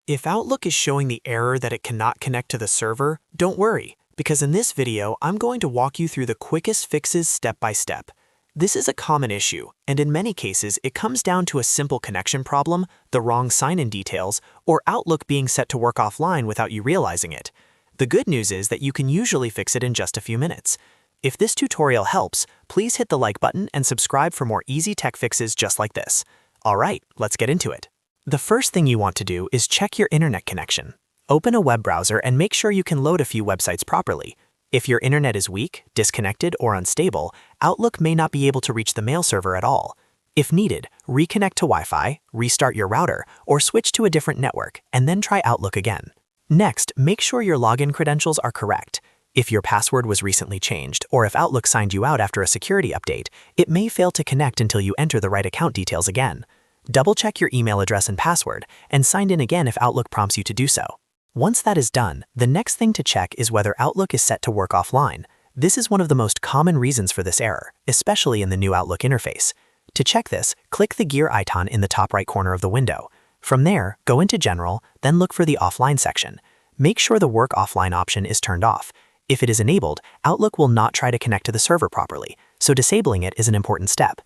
If Outlook is showing the error that it cannot connect to the server, don't worry, because in this video, I'm going to walk you through the quickest fixes step by step. This is a common issue, and in many cases, it comes down to a simple connection problem, the wrong sign-in details, or Outlook being set to work offline without you realizing it. The good news is that you can usually fix it in just a few minutes. If this tutorial helps, please hit the like button and subscribe for more easy tech fixes just like this. All right, let's get into it. The first thing you want to do is check your internet connection. Open a web browser and make sure you can load a few websites properly. If your internet is weak, disconnected, or unstable, Outlook may not be able to reach the mail server at all. If needed, reconnect to Wi-Fi, restart your router, or switch to a different network, and then try Outlook again. Next, make sure your login credentials are correct. If your password was recently changed, or if Outlook signed you out after a security update, it may fail to connect until you enter the right account details again. Double-check your email address and password, and sign in again if Outlook prompts you to do so. Once that is done, the next thing to check is whether Outlook is set to work offline. This is one of the most common reasons for this error, especially in the new Outlook interface. To check this, click the gear icon in the top right corner of the window. From there, go into General, then look for the Offline section. Make sure the Work Offline option is turned off. If it is enabled, Outlook will not try to connect to the server properly, so disabling it is an important step.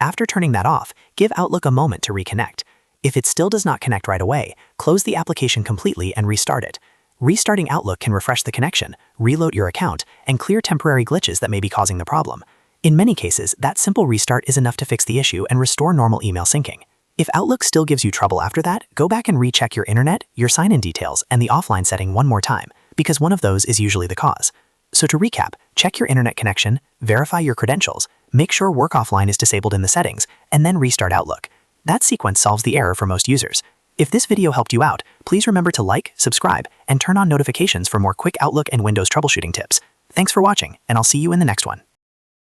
After turning that off, give Outlook a moment to reconnect. If it still does not connect right away, close the application completely and restart it. Restarting Outlook can refresh the connection, reload your account, and clear temporary glitches that may be causing the problem. In many cases, that simple restart is enough to fix the issue and restore normal email syncing. If Outlook still gives you trouble after that, go back and recheck your internet, your sign-in details, and the offline setting one more time, because one of those is usually the cause. So to recap, check your internet connection, verify your credentials, make sure Work Offline is disabled in the settings, and then restart Outlook. That sequence solves the error for most users. If this video helped you out, please remember to like, subscribe, and turn on notifications for more quick Outlook and Windows troubleshooting tips. Thanks for watching, and I'll see you in the next one.